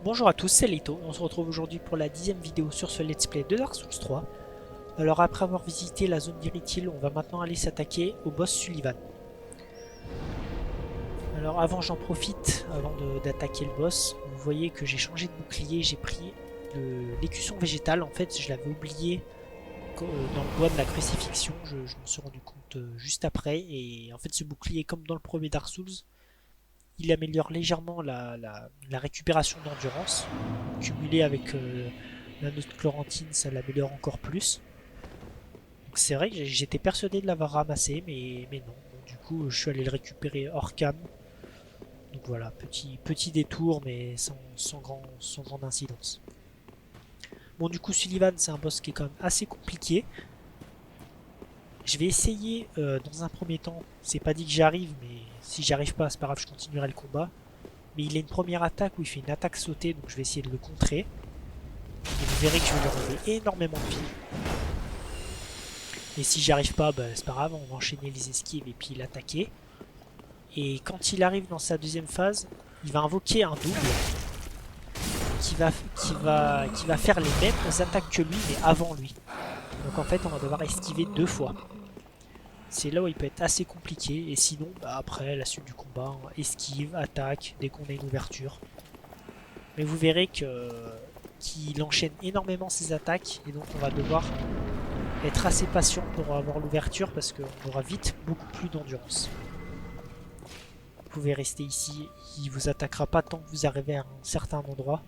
Bonjour à tous, c'est Leito. On se retrouve aujourd'hui pour la 10e vidéo sur ce let's play de Dark Souls 3. Alors après avoir visité la zone d'Irithil, on va maintenant aller s'attaquer au boss Sullivan. Alors avant j'en profite, avant d'attaquer le boss, vous voyez que j'ai changé de bouclier, j'ai pris l'écusson végétal. En fait je l'avais oublié dans le bois de la crucifixion, je m'en suis rendu compte juste après. Et en fait ce bouclier, comme dans le premier Dark Souls, il améliore légèrement la récupération d'endurance. Cumulé avec la note de Chlorantine, ça l'améliore encore plus. Donc c'est vrai que j'étais persuadé de l'avoir ramassé, mais non. Bon, du coup, je suis allé le récupérer hors cam. Donc voilà, petit détour, mais sans grande incidence. Bon, du coup, Sullivan, c'est un boss qui est quand même assez compliqué. Je vais essayer dans un premier temps, c'est pas dit que j'arrive, mais si j'arrive pas, c'est pas grave, je continuerai le combat. Mais il a une première attaque où il fait une attaque sautée, donc je vais essayer de le contrer. Et vous verrez que je vais lui enlever énormément de vie. Et si j'y arrive pas, bah, c'est pas grave, on va enchaîner les esquives et puis l'attaquer. Et quand il arrive dans sa deuxième phase, il va invoquer un double qui va faire les mêmes attaques que lui, mais avant lui. Donc en fait, on va devoir esquiver deux fois. C'est là où il peut être assez compliqué. Et sinon, bah, après, la suite du combat, esquive, attaque, dès qu'on a une ouverture. Mais vous verrez qu'il enchaîne énormément ses attaques, et donc on va devoir être assez patient pour avoir l'ouverture parce qu'on aura vite beaucoup plus d'endurance. Vous pouvez rester ici, il vous attaquera pas tant que vous arrivez à un certain endroit,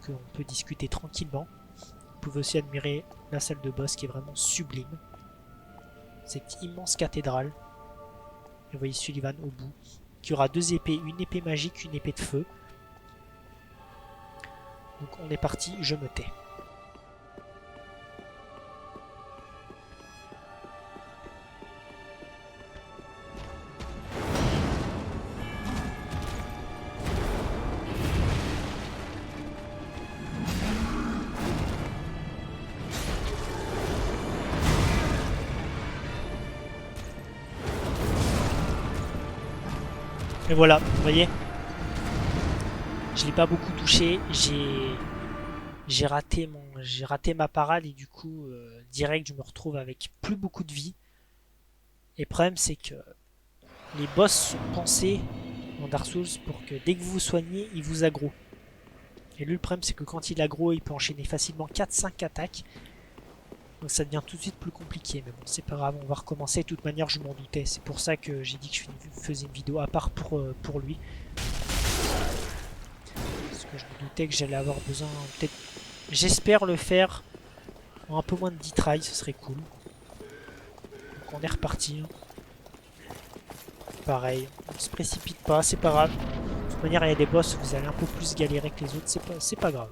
qu'on peut discuter tranquillement. Vous pouvez aussi admirer la salle de boss qui est vraiment sublime. Cette immense cathédrale. Et vous voyez Sullivan au bout, qui aura deux épées, une épée magique, une épée de feu. Donc on est parti, je me tais. Et voilà, vous voyez, je l'ai pas beaucoup touché, j'ai raté ma parade et du coup direct je me retrouve avec plus beaucoup de vie. Et le problème c'est que les boss sont pensés en Dark Souls pour que dès que vous vous soignez, il vous aggro. Et lui le problème c'est que quand il aggro, il peut enchaîner facilement 4-5 attaques. Donc ça devient tout de suite plus compliqué. Mais bon, c'est pas grave, on va recommencer. De toute manière, je m'en doutais. C'est pour ça que j'ai dit que je faisais une vidéo à part pour lui. Parce que je me doutais que j'allais avoir besoin, peut-être. J'espère le faire en un peu moins de 10 tries, ce serait cool. Donc on est reparti. Pareil, on se précipite pas, c'est pas grave. De toute manière, il y a des boss où vous allez un peu plus galérer que les autres, c'est pas grave.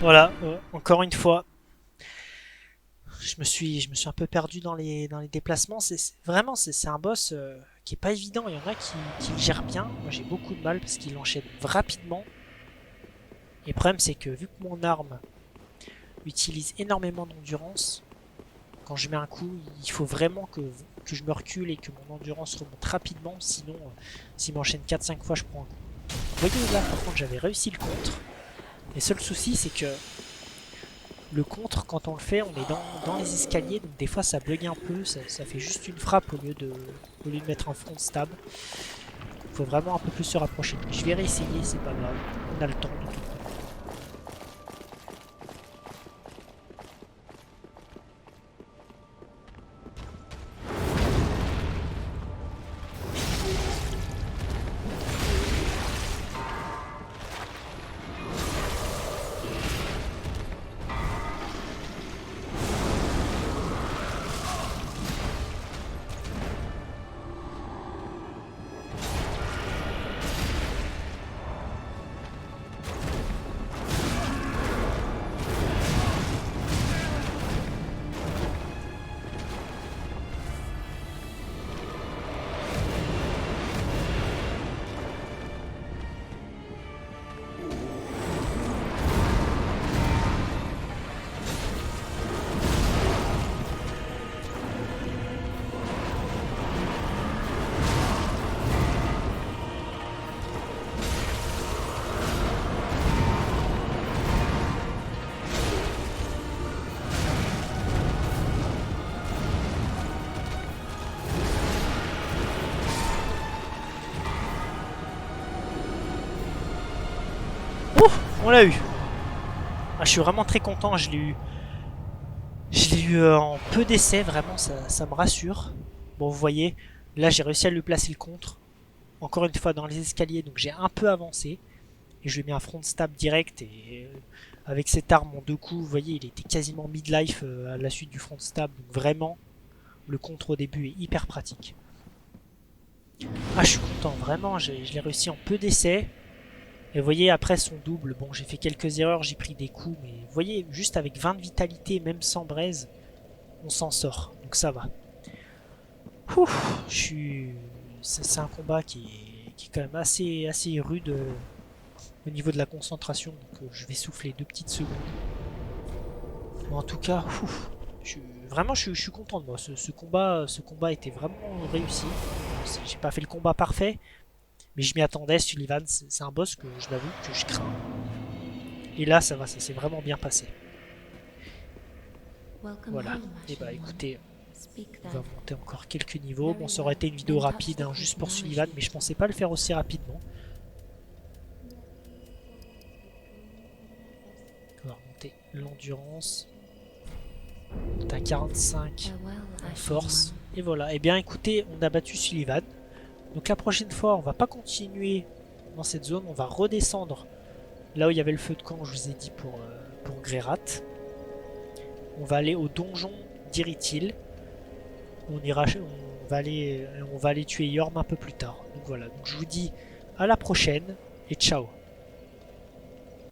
Voilà, encore une fois, je me suis un peu perdu dans les déplacements. Vraiment, c'est un boss qui est pas évident. Il y en a qui le gèrent bien. Moi, j'ai beaucoup de mal parce qu'il enchaîne rapidement. Et le problème, c'est que vu que mon arme utilise énormément d'endurance, quand je mets un coup, il faut vraiment que je me recule et que mon endurance remonte rapidement. Sinon, s'il m'enchaîne 4-5 fois, je prends un coup. Vous voyez là, par contre, j'avais réussi le contre. Le seul souci, c'est que le contre, quand on le fait, on est dans les escaliers, donc des fois ça bug un peu, ça fait juste une frappe au lieu de mettre un front stab. Il faut vraiment un peu plus se rapprocher. Je vais réessayer, c'est pas grave, on a le temps de tout. Oh, on l'a eu. Ah, je suis vraiment très content, je l'ai eu. Je l'ai eu en peu d'essais, vraiment, ça me rassure. Bon, vous voyez, là j'ai réussi à lui placer le contre. Encore une fois dans les escaliers, donc j'ai un peu avancé. Et je lui ai mis un front stab direct. Et avec cette arme en 2 coups, vous voyez, il était quasiment midlife à la suite du front stab. Donc vraiment, le contre au début est hyper pratique. Ah, je suis content, vraiment, je l'ai réussi en peu d'essais. Et vous voyez, après son double, bon, j'ai fait quelques erreurs, j'ai pris des coups, mais vous voyez, juste avec 20 de vitalité, même sans braise, on s'en sort. Donc ça va. Ouf, c'est un combat qui est quand même assez rude au niveau de la concentration. Donc je vais souffler 2 petites secondes. Mais en tout cas, ouf, vraiment, je suis content de moi. Ce combat était vraiment réussi. J'ai pas fait le combat parfait, mais je m'y attendais. Sullivan, c'est un boss que je l'avoue que je crains. Et là, ça va, ça s'est vraiment bien passé. Voilà. Et bah écoutez, on va monter encore quelques niveaux. Bon, ça aurait été une vidéo rapide, hein, juste pour Sullivan, mais je pensais pas le faire aussi rapidement. On va remonter l'endurance. On est à 45 en force. Et voilà. Et bien écoutez, on a battu Sullivan. Donc la prochaine fois, on va pas continuer dans cette zone. On va redescendre là où il y avait le feu de camp, je vous ai dit, pour Greirat. On va aller au donjon d'Iritil. On va aller tuer Yorm un peu plus tard. Donc voilà, donc je vous dis à la prochaine et ciao.